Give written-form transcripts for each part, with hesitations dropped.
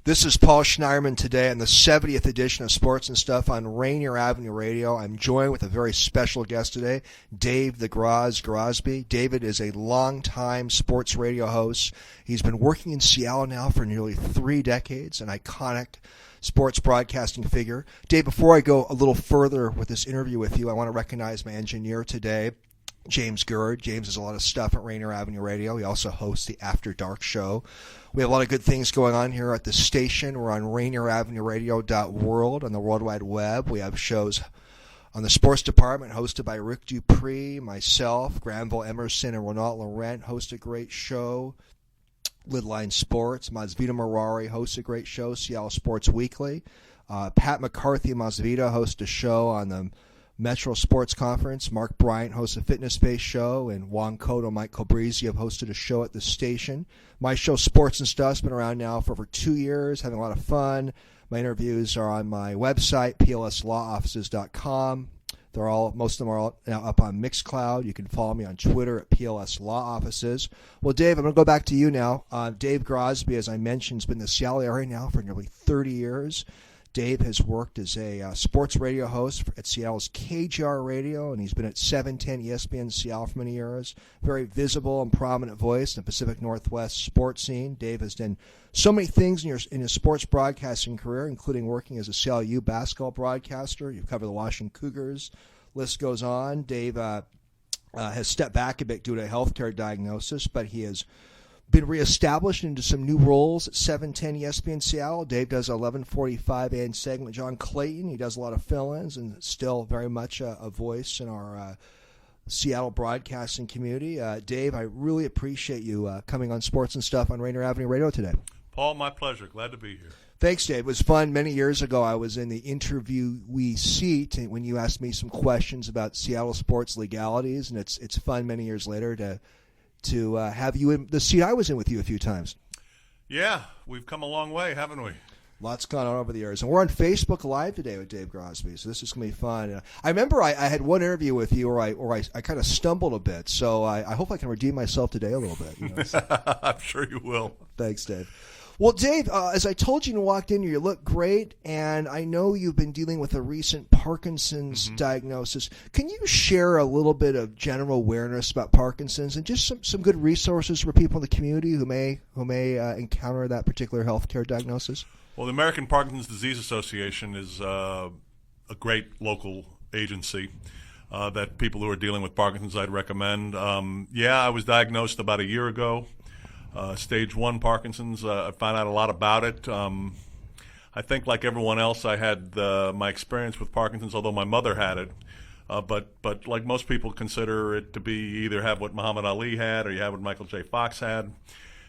This is Paul Schneiderman today on the 70th edition of Sports and Stuff on Rainier Avenue Radio. I'm joined with a very special guest today, Dave the Groz Grosby. David is a longtime sports radio host. He's been working in Seattle now for nearly 3 decades, an iconic sports broadcasting figure. Dave, before I go a little further with this interview with you, I want to recognize my engineer today, James Gerd. James does a lot of stuff at Rainier Avenue Radio. He also hosts the After Dark show. We have a lot of good things going on here at the station. We're on RainierAvenueRadio.world on the World Wide Web. We have shows on the sports department hosted by Rick Dupree, myself, Granville Emerson, and Ronald Laurent host a great show. Lidline Sports, Masvita Marari hosts a great show, Seattle Sports Weekly. Pat McCarthy and Masvita host a show on the Metro Sports Conference. Mark Bryant hosts a fitness-based show, and Juan Cotto and Mike Colbrisi have hosted a show at the station. My show, Sports and Stuff, has been around now for over 2 years, having a lot of fun. My interviews are on my website, plslawoffices.com. Most of them are now up on Mixcloud. You can follow me on Twitter at PLS Law Offices. Well, Dave, I'm going to go back to you now. Dave Grosby, as I mentioned, has been in the Seattle area now for nearly 30 years. Dave has worked as a sports radio host at Seattle's KGR Radio, and he's been at 710 ESPN Seattle for many years. Very visible and prominent voice in the Pacific Northwest sports scene. Dave has done so many things in his sports broadcasting career, including working as a Seattle U basketball broadcaster. You've covered the Washington Cougars. List goes on. Dave has stepped back a bit due to a healthcare diagnosis, but he has been reestablished into some new roles at 710 ESPN Seattle. Dave does 11:45 a.m. segment. John Clayton, he does a lot of fill-ins and still very much a voice in our Seattle broadcasting community. Dave, I really appreciate you coming on Sports and Stuff on Rainier Avenue Radio today. Paul, my pleasure. Glad to be here. Thanks, Dave. It was fun. Many years ago, I was in the interviewee seat when you asked me some questions about Seattle sports legalities, and it's fun many years later to have you in the seat I was in with you a few times. Yeah, we've come a long way, haven't we? Lots gone on over the years. And we're on Facebook Live today with Dave Grosby, so this is going to be fun. I remember I had one interview with you where I kind of stumbled a bit, so I hope I can redeem myself today a little bit. You know, so. I'm sure you will. Thanks, Dave. Well, Dave, as I told you when you walked in, you look great, and I know you've been dealing with a recent Parkinson's diagnosis. Can you share a little bit of general awareness about Parkinson's and just some good resources for people in the community who may encounter that particular healthcare diagnosis? Well, the American Parkinson's Disease Association is a great local agency that people who are dealing with Parkinson's I'd recommend. I was diagnosed about a year ago. Stage 1 Parkinson's. I found out a lot about it. I think, like everyone else, I had my experience with Parkinson's, although my mother had it. But like most people, consider it to be either have what Muhammad Ali had or you have what Michael J. Fox had.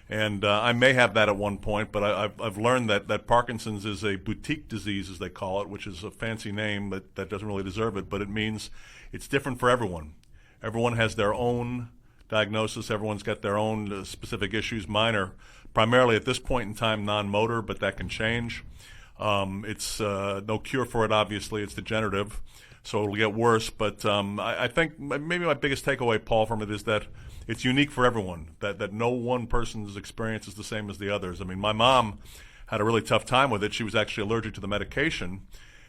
And I may have that at one point, but I've learned that Parkinson's is a boutique disease, as they call it, which is a fancy name that doesn't really deserve it, but it means it's different for everyone. Everyone has their own diagnosis. Everyone's got their own specific issues. Mine are primarily at this point in time non-motor, but that can change. It's no cure for it, obviously. It's degenerative, so it'll get worse. But I think maybe my biggest takeaway, Paul, from it is that it's unique for everyone, that no one person's experience is the same as the others. I mean, my mom had a really tough time with it. She was actually allergic to the medication.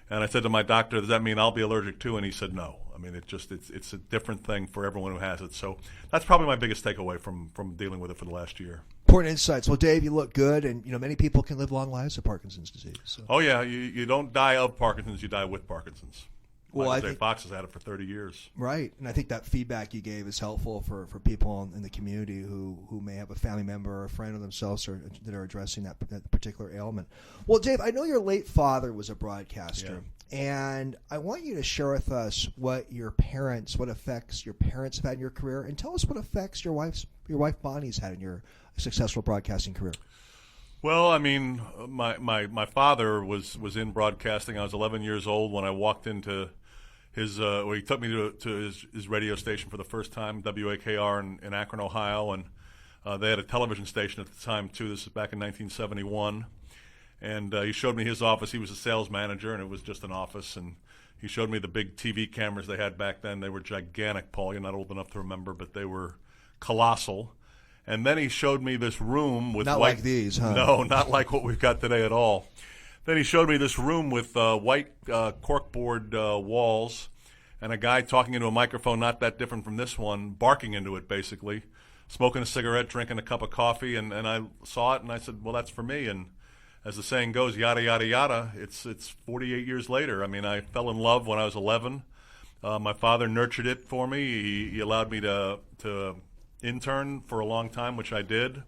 And I said to my doctor, does that mean I'll be allergic too? And he said no. I mean, it's a different thing for everyone who has it. So that's probably my biggest takeaway from dealing with it for the last year. Important insights. Well, Dave, you look good, and many people can live long lives of Parkinson's disease. So. Oh yeah, you don't die of Parkinson's, you die with Parkinson's. Well, Michael J. Fox has had it for 30 years. Right, and I think that feedback you gave is helpful for people in the community who may have a family member or a friend of themselves that are addressing that particular ailment. Well, Dave, I know your late father was a broadcaster, and I want you to share with us what effects your parents have had in your career, and tell us what effects your wife Bonnie's had in your successful broadcasting career. Well, I mean, my father was in broadcasting. I was 11 years old when I walked into he took me to his radio station for the first time, WAKR in Akron, Ohio, and they had a television station at the time too. This is back in 1971, and he showed me his office. He was a sales manager, and it was just an office. And he showed me the big TV cameras they had back then. They were gigantic, Paul. You're not old enough to remember, but they were colossal. And then he showed me this room with not white. Like these, huh? No, not like what we've got today at all. Then he showed me this room with white corkboard walls, and a guy talking into a microphone not that different from this one, barking into it basically, smoking a cigarette, drinking a cup of coffee, and I saw it and I said, well, that's for me. And as the saying goes, yada, yada, yada, it's 48 years later. I mean, I fell in love when I was 11. My father nurtured it for me. He allowed me to intern for a long time, which I did.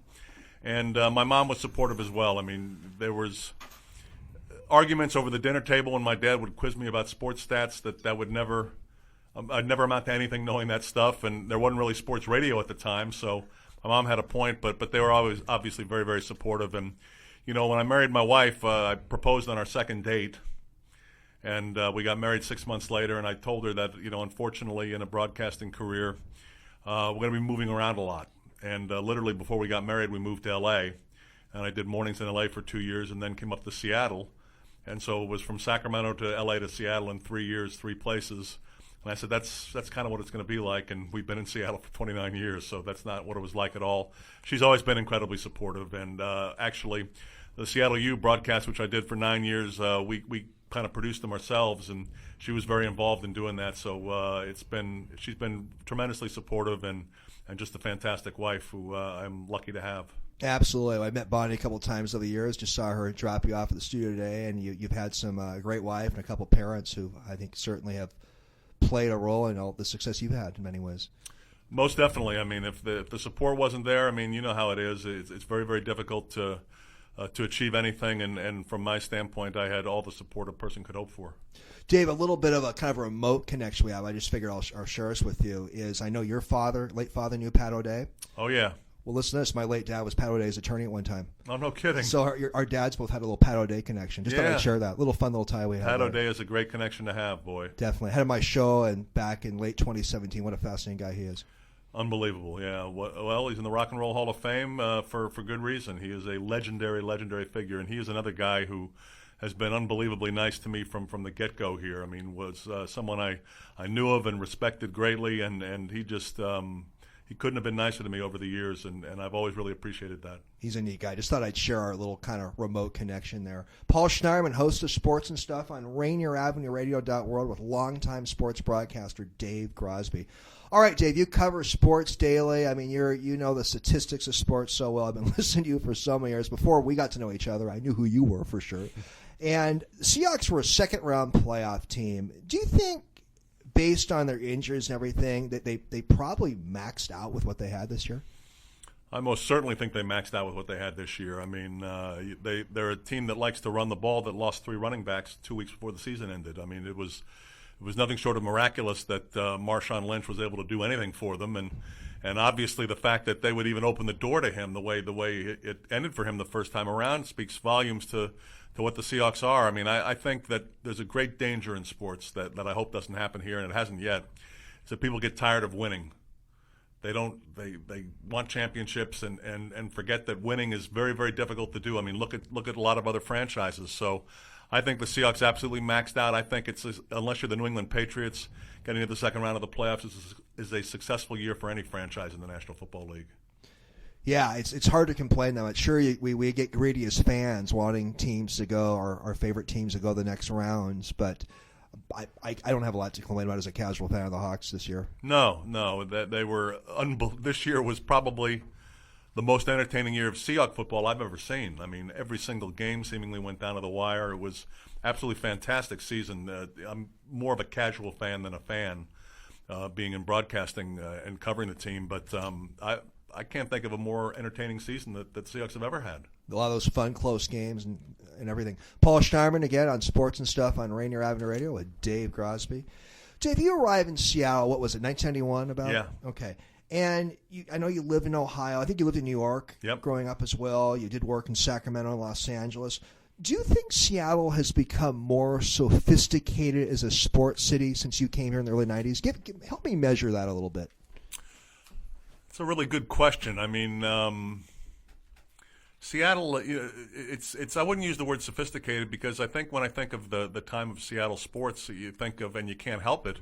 And my mom was supportive as well. I mean, there was arguments over the dinner table when my dad would quiz me about sports stats that would never I'd never amount to anything knowing that stuff, and there wasn't really sports radio at the time, so my mom had a point, but they were always obviously very, very supportive. And you know, when I married my wife, I proposed on our second date, and we got married 6 months later, and I told her that, you know, unfortunately in a broadcasting career, we're going to be moving around a lot. And literally before we got married, we moved to L.A., and I did mornings in L.A. for 2 years and then came up to Seattle. And so it was from Sacramento to L.A. to Seattle in 3 years, 3 places. And I said, that's kind of what it's going to be like. And we've been in Seattle for 29 years, so that's not what it was like at all. She's always been incredibly supportive. And actually, the Seattle U broadcast, which I did for 9 years, we kind of produced them ourselves, and she was very involved in doing that. So she's been tremendously supportive and just a fantastic wife who I'm lucky to have. Absolutely. I met Bonnie a couple of times over the years. Just saw her drop you off at the studio today, and you've had some great wife and a couple of parents who I think certainly have played a role in all the success you've had in many ways. Most definitely. I mean, if the support wasn't there, I mean, you know how it is. It's very, very difficult to achieve anything, and from my standpoint, I had all the support a person could hope for. Dave, a little bit of a kind of a remote connection we have. I just figured I'll share this with you. Is I know your father, late father, knew Pat O'Day. Oh yeah. Well, listen to this. My late dad was Pat O'Day's attorney at one time. Oh, no kidding. So our dads both had a little Pat O'Day connection. Just thought I'd share that. Little fun little tie we had. Pat O'Day is a great connection to have, boy. Definitely. Head of my show and back in late 2017. What a fascinating guy he is. Unbelievable, yeah. Well, he's in the Rock and Roll Hall of Fame for good reason. He is a legendary figure, and he is another guy who has been unbelievably nice to me from the get-go here. I mean, was someone I knew of and respected greatly, and he just he couldn't have been nicer to me over the years, and I've always really appreciated that. He's a neat guy. Just thought I'd share our little kind of remote connection there. Paul Schneiderman, host of Sports and Stuff on RainierAvenueRadio.world with longtime sports broadcaster Dave Grosby. All right, Dave, you cover sports daily. I mean, you know the statistics of sports so well. I've been listening to you for so many years. Before we got to know each other, I knew who you were for sure. And the Seahawks were a second-round playoff team. Do you think, based on their injuries and everything, that they probably maxed out with what they had this year? I most certainly think they maxed out with what they had this year. I mean, they're a team that likes to run the ball that lost 3 running backs 2 weeks before the season ended. I mean, it was nothing short of miraculous that Marshawn Lynch was able to do anything for them, and obviously the fact that they would even open the door to him the way it ended for him the first time around speaks volumes to what the Seahawks are. I mean, I think that there's a great danger in sports that I hope doesn't happen here, and it hasn't yet, is that people get tired of winning. They want championships and forget that winning is very, very difficult to do. I mean, look at a lot of other franchises. So I think the Seahawks absolutely maxed out. I think unless you're the New England Patriots, getting to the second round of the playoffs is a successful year for any franchise in the National Football League. Yeah, it's hard to complain now. Sure, we get greedy as fans wanting teams to go, our favorite teams to go the next rounds, but I don't have a lot to complain about as a casual fan of the Hawks this year. No, they were this year was probably the most entertaining year of Seahawks football I've ever seen. I mean, every single game seemingly went down to the wire. It was absolutely fantastic season. I'm more of a casual fan than a fan, being in broadcasting and covering the team, but I can't think of a more entertaining season that Seahawks have ever had. A lot of those fun, close games and everything. Paul Schneiderman, again, on Sports and Stuff on Rainier Avenue Radio with Dave Grosby. Dave, you arrived in Seattle, what was it, 1991 about? Yeah. Okay. And I know you lived in Ohio. I think you lived in New York growing up as well. You did work in Sacramento and Los Angeles. Do you think Seattle has become more sophisticated as a sports city since you came here in the early 90s? Help me measure that a little bit. It's a really good question. I mean, Seattle, it's. I wouldn't use the word sophisticated because I think when I think of the time of Seattle sports, you think of, and you can't help it,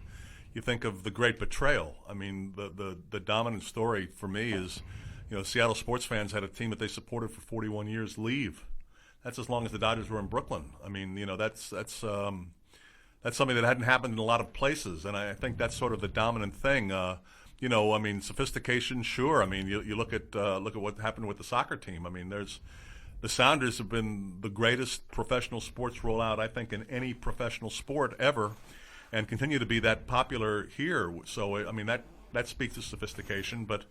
you think of the great betrayal. I mean, the dominant story for me is, Seattle sports fans had a team that they supported for 41 years leave. That's as long as the Dodgers were in Brooklyn. I mean, that's something that hadn't happened in a lot of places, and I think that's sort of the dominant thing. Sophistication, sure. I mean, you look at what happened with the soccer team. I mean, the Sounders have been the greatest professional sports rollout, I think, in any professional sport ever, and continue to be that popular here. So, I mean, that speaks to sophistication. But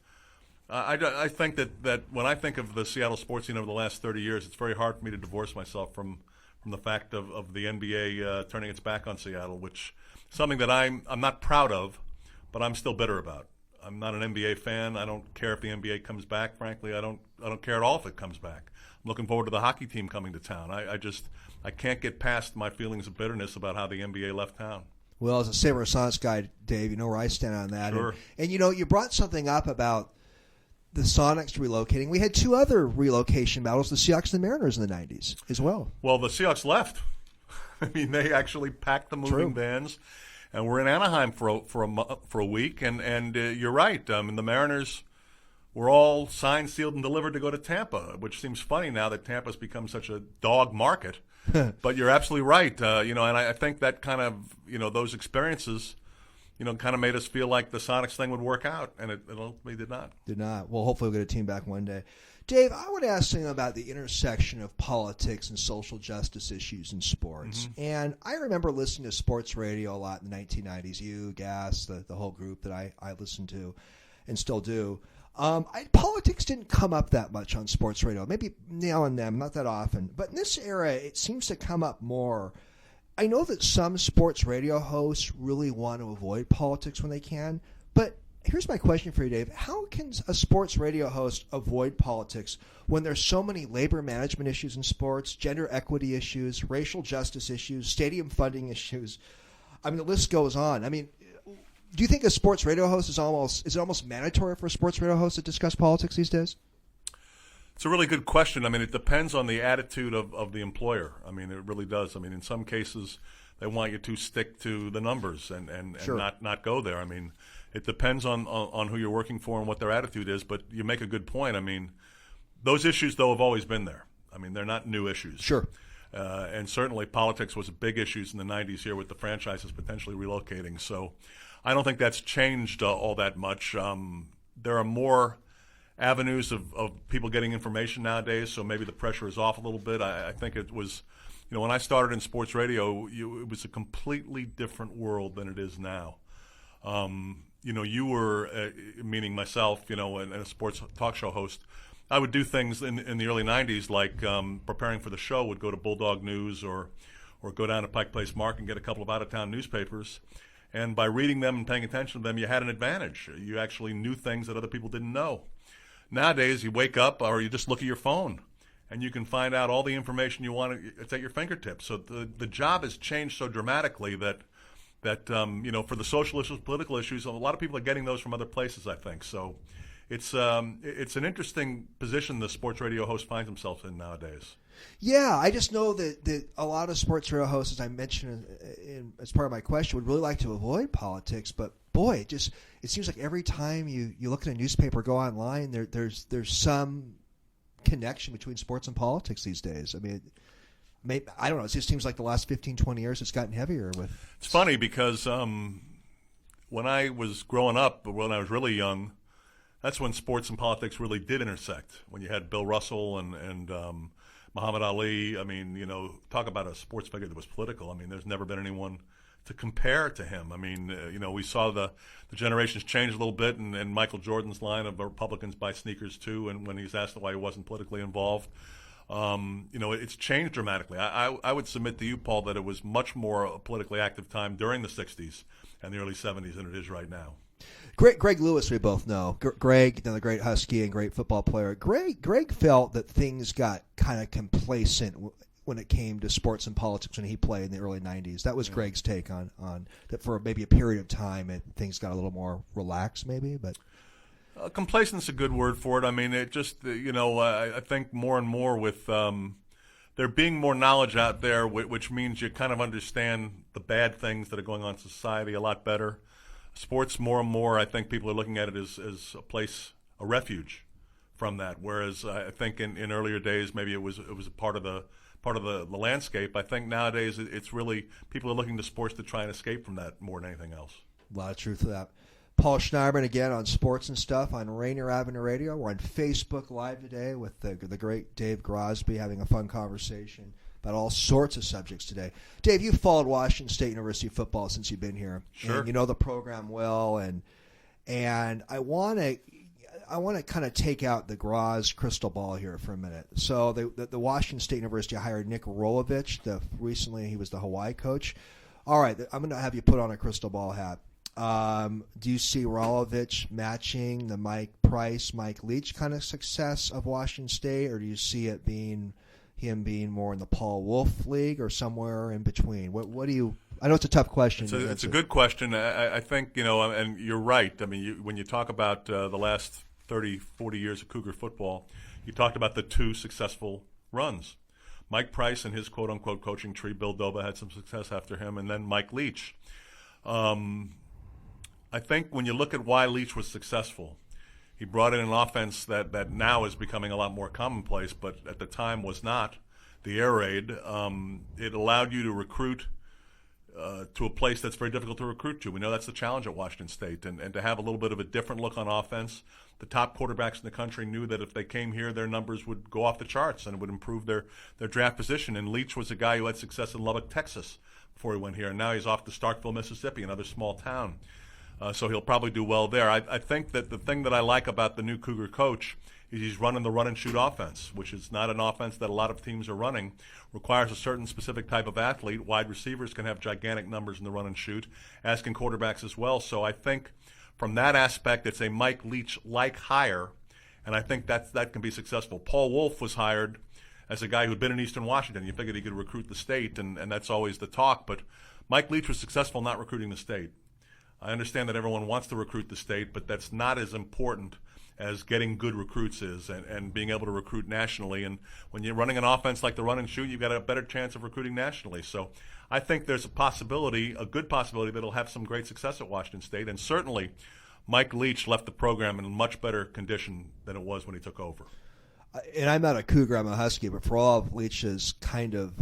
I think that when I think of the Seattle sports scene over the last 30 years, it's very hard for me to divorce myself from the fact of the NBA turning its back on Seattle, which is something that I'm not proud of, but I'm still bitter about. I'm not an NBA fan. I don't care if the NBA comes back. Frankly, I don't care at all if it comes back. I'm looking forward to the hockey team coming to town. I can't get past my feelings of bitterness about how the NBA left town. Well, as a Sabre Sonics guy, Dave, you know where I stand on that. Sure. And you brought something up about the Sonics relocating. We had two other relocation battles, the Seahawks and the Mariners in the 90s as well. Well, the Seahawks left. I mean, they actually packed the moving vans, and we're in Anaheim for a week. And you're right. The Mariners were all signed, sealed, and delivered to go to Tampa, which seems funny now that Tampa's become such a dog market. But you're absolutely right. And I think that kind of those experiences, kind of made us feel like the Sonics thing would work out, and it ultimately did not. Did not. Well, hopefully we'll get a team back one day. Dave, I would ask you about the intersection of politics and social justice issues in sports. Mm-hmm. And I remember listening to sports radio a lot in the 1990s. You, Gas, the whole group that I listened to and still do. Politics didn't come up that much on sports radio. Maybe now and then, not that often. But in this era, it seems to come up more. I know that some sports radio hosts really want to avoid politics when they can, but here's my question for you, Dave. How can a sports radio host avoid politics when there's so many labor management issues in sports, gender equity issues, racial justice issues, stadium funding issues? I mean, the list goes on. I mean, do you think a sports radio host is it almost mandatory for a sports radio host to discuss politics these days? It's a really good question. I mean, it depends on the attitude of the employer. I mean, it really does. I mean, in some cases, they want you to stick to the numbers and Sure. not go there. I mean, it depends on who you're working for and what their attitude is. But you make a good point. I mean, those issues, though, have always been there. I mean, they're not new issues. Sure. And certainly politics was a big issue in the 90s here with the franchises potentially relocating. So I don't think that's changed all that much. There are more avenues of people getting information nowadays, so maybe the pressure is off a little bit. I think it was, when I started in sports radio, it was a completely different world than it is now. You were, meaning myself, and a sports talk show host, I would do things in the early 90s like preparing for the show, would go to Bulldog News or go down to Pike Place Market and get a couple of out-of-town newspapers. And by reading them and paying attention to them, you had an advantage. You actually knew things that other people didn't know. Nowadays, you wake up or you just look at your phone, and you can find out all the information you want. It's at your fingertips. So the job has changed so dramatically that for the social issues, political issues, a lot of people are getting those from other places, I think. So it's an interesting position the sports radio host finds himself in nowadays. Yeah, I just know that a lot of sports radio hosts, as I mentioned as part of my question, would really like to avoid politics. But boy, it seems like every time you look at a newspaper, go online, there's some connection between sports and politics these days. I mean, I don't know. It just seems like the last 15, 20 years it's gotten heavier with. It's funny because when I was growing up, when I was really young, that's when sports and politics really did intersect. When you had Bill Russell and Muhammad Ali. I mean, talk about a sports figure that was political. I mean, there's never been anyone to compare to him. I mean, we saw the generations change a little bit, and Michael Jordan's line of Republicans buy sneakers too, and when he's asked why he wasn't politically involved, it's changed dramatically. I would submit to you, Paul, that it was much more a politically active time during the 60s and the early 70s than it is right now. Greg Lewis, we both know. Greg, the great Husky and great football player. Greg felt that things got kind of complacent when it came to sports and politics when he played in the early 90s. That was Greg's take on that for maybe a period of time things got a little more relaxed maybe. But complacent's a good word for it. I mean, it just, I think more and more with there being more knowledge out there, which means you kind of understand the bad things that are going on in society a lot better. Sports more and more, I think people are looking at it as a place, a refuge from that. Whereas I think in earlier days maybe it was a part of the landscape. I think nowadays it's really people are looking to sports to try and escape from that more than anything else. A lot of truth to that. Paul Schneiderman again on Sports and Stuff on Rainier Avenue Radio. We're on Facebook Live today with the great Dave Grosby having a fun conversation about all sorts of subjects today. Dave, you've followed Washington State University football since you've been here. Sure. And you know the program well, and I want to kind of take out the Groz crystal ball here for a minute. So the Washington State University hired Nick Rolovich. Recently he was the Hawaii coach. All right, I'm going to have you put on a crystal ball hat. Do you see Rolovich matching the Mike Price, Mike Leach kind of success of Washington State, or do you see it being him being more in the Paul Wolf league or somewhere in between? What do you? I know it's a tough question. It's a good question. I think and you're right. I mean, when you talk about the last 30, 40 years of Cougar football, you talked about the two successful runs. Mike Price and his quote-unquote coaching tree. Bill Doba had some success after him, and then Mike Leach. I think when you look at why Leach was successful, he brought in an offense that now is becoming a lot more commonplace, but at the time was not. The air raid, it allowed you to recruit to a place that's very difficult to recruit to. We know that's the challenge at Washington State, and to have a little bit of a different look on offense. The top quarterbacks in the country knew that if they came here, their numbers would go off the charts and it would improve their draft position. And Leach was a guy who had success in Lubbock, Texas before he went here, and now he's off to Starkville, Mississippi, another small town. So he'll probably do well there. I think that the thing that I like about the new Cougar coach is he's running the run-and-shoot offense, which is not an offense that a lot of teams are running. Requires a certain specific type of athlete. Wide receivers can have gigantic numbers in the run-and-shoot, as can quarterbacks as well. So I think from that aspect, it's a Mike Leach-like hire, and I think that can be successful. Paul Wolf was hired as a guy who'd been in Eastern Washington. You figured he could recruit the state, and that's always the talk. But Mike Leach was successful not recruiting the state. I understand that everyone wants to recruit the state, but that's not as important as getting good recruits is and being able to recruit nationally. And when you're running an offense like the run and shoot, you've got a better chance of recruiting nationally. So I think there's a good possibility that it'll have some great success at Washington State. And certainly Mike Leach left the program in much better condition than it was when he took over. And I'm not a Cougar, I'm a Husky, but for all of Leach's kind of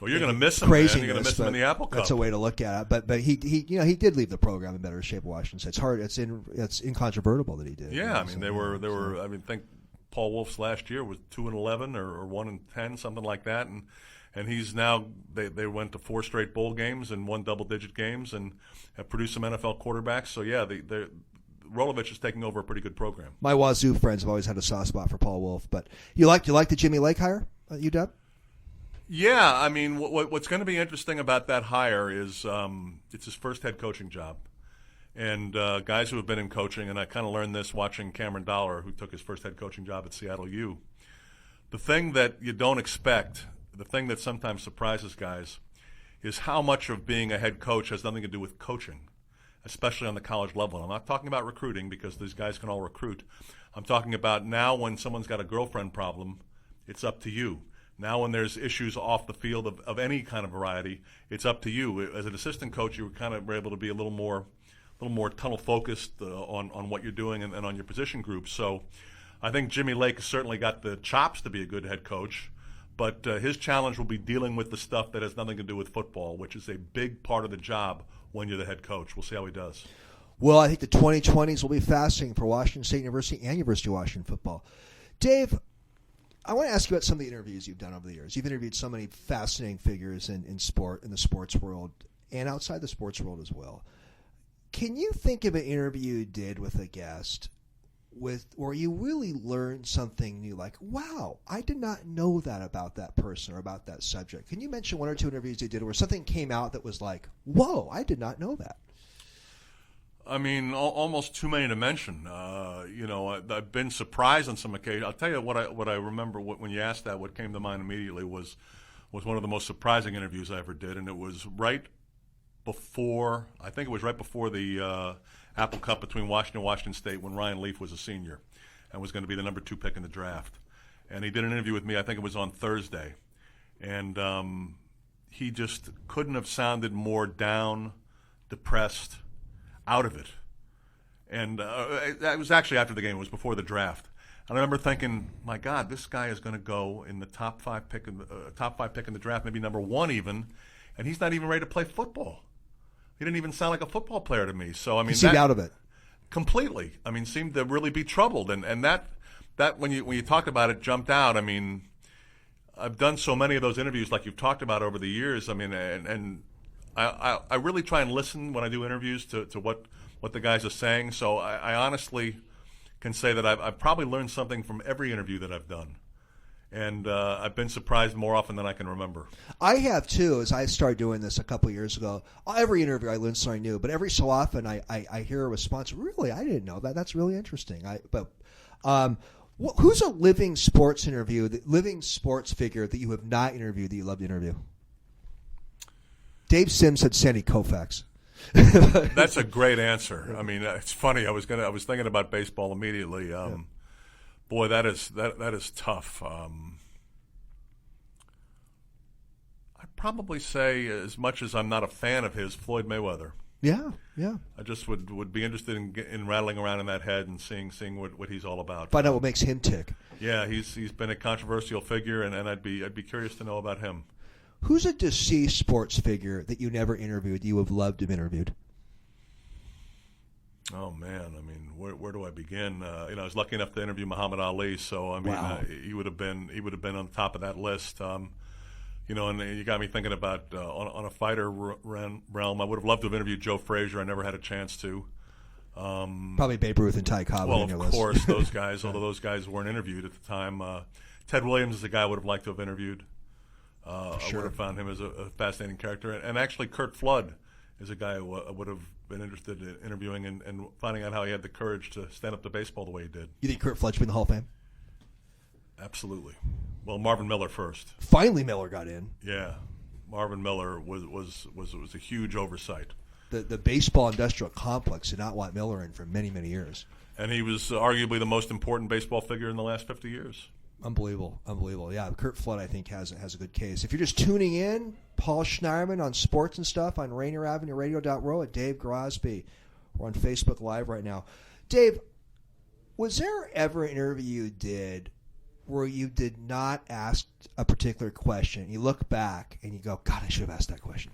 well, you're going to miss him, man. You're going to miss him in the Apple Cup. That's a way to look at it. But he did leave the program in better shape at Washington State. It's hard. It's incontrovertible that he did. Yeah, I mean they were. I mean, think Paul Wolf's last year was 2-11 or 1-10, something like that, and he's now they went to 4 straight bowl games and won double-digit games and have produced some NFL quarterbacks. So yeah, Rolovich is taking over a pretty good program. My Wazoo friends have always had a soft spot for Paul Wolf, but you like the Jimmy Lake hire at UW? Yeah, I mean, what's going to be interesting about that hire is it's his first head coaching job. And guys who have been in coaching, and I kind of learned this watching Cameron Dollar, who took his first head coaching job at Seattle U. The thing that you don't expect, the thing that sometimes surprises guys, is how much of being a head coach has nothing to do with coaching, especially on the college level. And I'm not talking about recruiting because these guys can all recruit. I'm talking about now when someone's got a girlfriend problem, it's up to you. Now when there's issues off the field of any kind of variety, it's up to you. As an assistant coach, you were kind of able to be a little more tunnel focused on what you're doing and on your position groups. So I think Jimmy Lake has certainly got the chops to be a good head coach, but his challenge will be dealing with the stuff that has nothing to do with football, which is a big part of the job when you're the head coach. We'll see how he does. Well, I think the 2020s will be fascinating for Washington State University and University of Washington football. Dave, I want to ask you about some of the interviews you've done over the years. You've interviewed so many fascinating figures in the sports world and outside the sports world as well. Can you think of an interview you did with a guest where you really learned something new, like, wow, I did not know that about that person or about that subject? Can you mention 1 or 2 interviews you did where something came out that was like, whoa, I did not know that? I mean, almost too many to mention. I've been surprised on some occasions. I'll tell you what I remember when you asked that. What came to mind immediately was one of the most surprising interviews I ever did, and it was right before the Apple Cup between Washington and Washington State when Ryan Leaf was a senior and was going to be the number 2 pick in the draft. And he did an interview with me. I think it was on Thursday, and he just couldn't have sounded more down, depressed, out of it. And it was actually after the game. It was before the draft. And I remember thinking, my God, this guy is going to go in the top five pick in the draft, maybe number 1 even, and he's not even ready to play football. He didn't even sound like a football player to me. So I mean, he seemed out of it completely. I mean, seemed to really be troubled, and that when you talked about it, jumped out. I mean, I've done so many of those interviews, like you've talked about over the years. I mean, and I really try and listen when I do interviews to what the guys are saying. So I honestly can say that I've probably learned something from every interview that I've done. And I've been surprised more often than I can remember. I have, too, as I started doing this a couple of years ago. Every interview I learned something new, but every so often I hear a response, really, I didn't know that. That's really interesting. Who's a living sports living sports figure that you have not interviewed that you love to interview? Dave Sims said Sandy Koufax. That's a great answer. I mean, it's funny. I was thinking about baseball immediately. Boy, that is tough. I'd probably say, as much as I'm not a fan of his, Floyd Mayweather. Yeah. I just would be interested in rattling around in that head and seeing what he's all about. Find out what makes him tick. Yeah, he's been a controversial figure, and I'd be curious to know about him. Who's a deceased sports figure that you never interviewed you would have loved to have interviewed? Oh man, I mean, where do I begin? I was lucky enough to interview Muhammad Ali, so I mean, Wow. he would have been on the top of that list. And you got me thinking about on a fighter realm. I would have loved to have interviewed Joe Frazier. I never had a chance to. Probably Babe Ruth and Ty Cobb. Well, of course, those guys. Although those guys weren't interviewed at the time. Ted Williams is a guy I would have liked to have interviewed. Sure. I would have found him as a fascinating character, and actually Kurt Flood is a guy who I would have been interested in interviewing and finding out how he had the courage to stand up to baseball the way he did. You think Kurt Flood should be in the Hall of Fame? Absolutely. Well, Marvin Miller first. Finally, Miller got in. Yeah, Marvin Miller was a huge oversight. The baseball industrial complex did not want Miller in for many, many years. And he was arguably the most important baseball figure in the last 50 years. Unbelievable. Yeah, Kurt Flood, I think, has a good case. If you're just tuning in, Paul Schneiderman on Sports and Stuff on RainierAvenueRadio.ro at Dave Grosby. We're on Facebook Live right now. Dave, was there ever an interview you did where you did not ask a particular question? You look back and you go, God, I should have asked that question.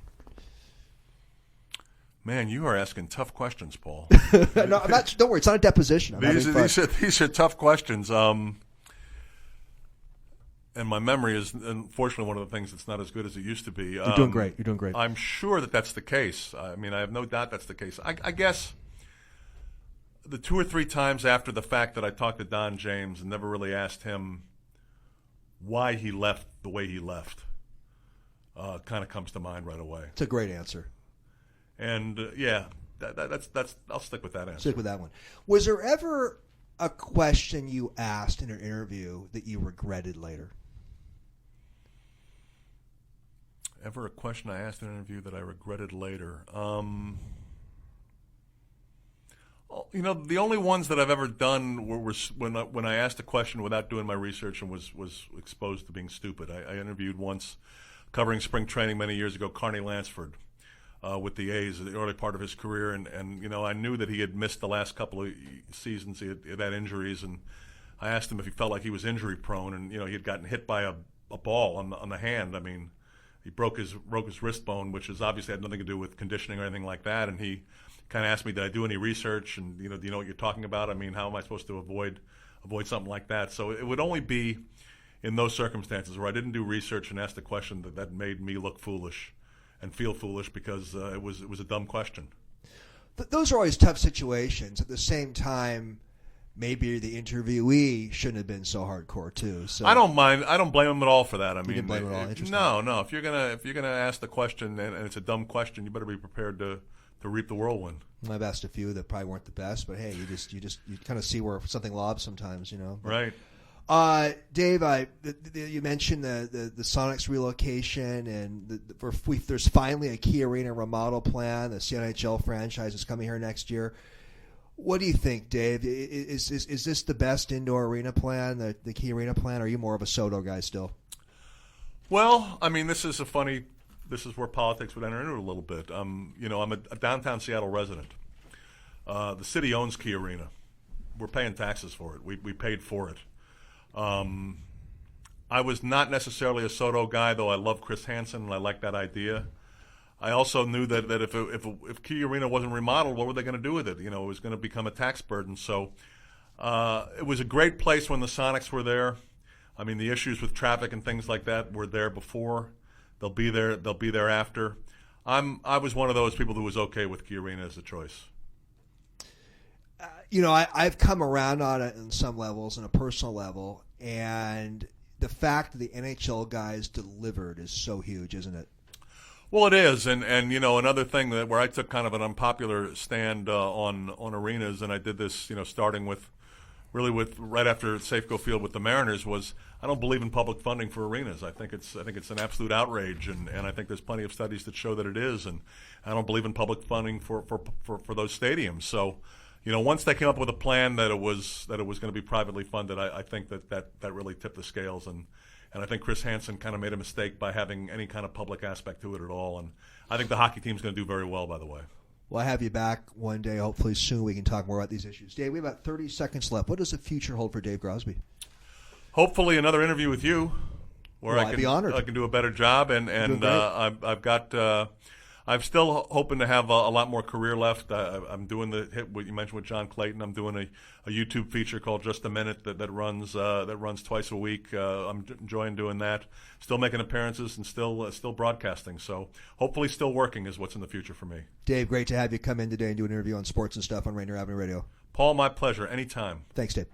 Man, you are asking tough questions, Paul. No, I'm not. Don't worry, it's not a deposition. These are tough questions. And my memory is, unfortunately, one of the things that's not as good as it used to be. You're doing great. You're doing great. I'm sure that's the case. I mean, I have no doubt that's the case. I guess the 2 or 3 times after the fact that I talked to Don James and never really asked him why he left the way he left kind of comes to mind right away. It's a great answer. And, that's I'll stick with that answer. Stick with that one. Was there ever a question you asked in an interview that you regretted later? Ever a question I asked in an interview that I regretted later? The only ones that I've ever done were when I asked a question without doing my research and was exposed to being stupid. I interviewed once, covering spring training many years ago, Carney Lansford with the A's in the early part of his career, and I knew that he had missed the last couple of seasons. He had injuries, and I asked him if he felt like he was injury prone, and he had gotten hit by a ball on the hand. I mean, he broke his wrist bone, which has obviously had nothing to do with conditioning or anything like that. And he kind of asked me, did I do any research? And do you know what you're talking about? I mean, how am I supposed to avoid something like that? So it would only be in those circumstances where I didn't do research and asked a question that made me look foolish and feel foolish because it was a dumb question. Those are always tough situations. At the same time, maybe the interviewee shouldn't have been so hardcore too. So I don't mind. I don't blame him at all for that. I mean, didn't blame him at all. Interesting. No. If you're gonna ask the question and it's a dumb question, you better be prepared to reap the whirlwind. I've asked a few that probably weren't the best, but hey, you kind of see where something lobs sometimes, Right. Dave, you mentioned the Sonics relocation, and there's finally a Key Arena remodel plan. The CNHL franchise is coming here next year. What do you think, Dave? Is this the best indoor arena plan, the Key Arena plan, or are you more of a Soto guy still? Well, I mean, this is where politics would enter into it a little bit. I'm a downtown Seattle resident. The city owns Key Arena. We're paying taxes for it. We paid for it. I was not necessarily a Soto guy, though I love Chris Hansen and I like that idea. I also knew that if Key Arena wasn't remodeled, what were they going to do with it? It was going to become a tax burden. So it was a great place when the Sonics were there. I mean, the issues with traffic and things like that were there before. They'll be there. They'll be there after. I was one of those people who was okay with Key Arena as a choice. I've come around on it on some levels, on a personal level, and the fact that the NHL guys delivered is so huge, isn't it? Well, it is, and another thing where I took kind of an unpopular stand on arenas, and I did this, starting with right after Safeco Field with the Mariners, was I don't believe in public funding for arenas. I think it's an absolute outrage, and I think there's plenty of studies that show that it is, and I don't believe in public funding for those stadiums. So, once they came up with a plan that it was going to be privately funded, I think that really tipped the scales, and I think Chris Hansen kind of made a mistake by having any kind of public aspect to it at all. And I think the hockey team's going to do very well, by the way. Well, I have you back one day. Hopefully soon we can talk more about these issues. Dave, we have about 30 seconds left. What does the future hold for Dave Grosby? Hopefully another interview with you where I'd be honored. I can do a better job. And I've got I'm still hoping to have a lot more career left. I'm doing what you mentioned with John Clayton. I'm doing a YouTube feature called Just a Minute that runs twice a week. I'm enjoying doing that. Still making appearances and still broadcasting. So hopefully still working is what's in the future for me. Dave, great to have you come in today and do an interview on sports and stuff on Rainier Avenue Radio. Paul, my pleasure. Anytime. Thanks, Dave.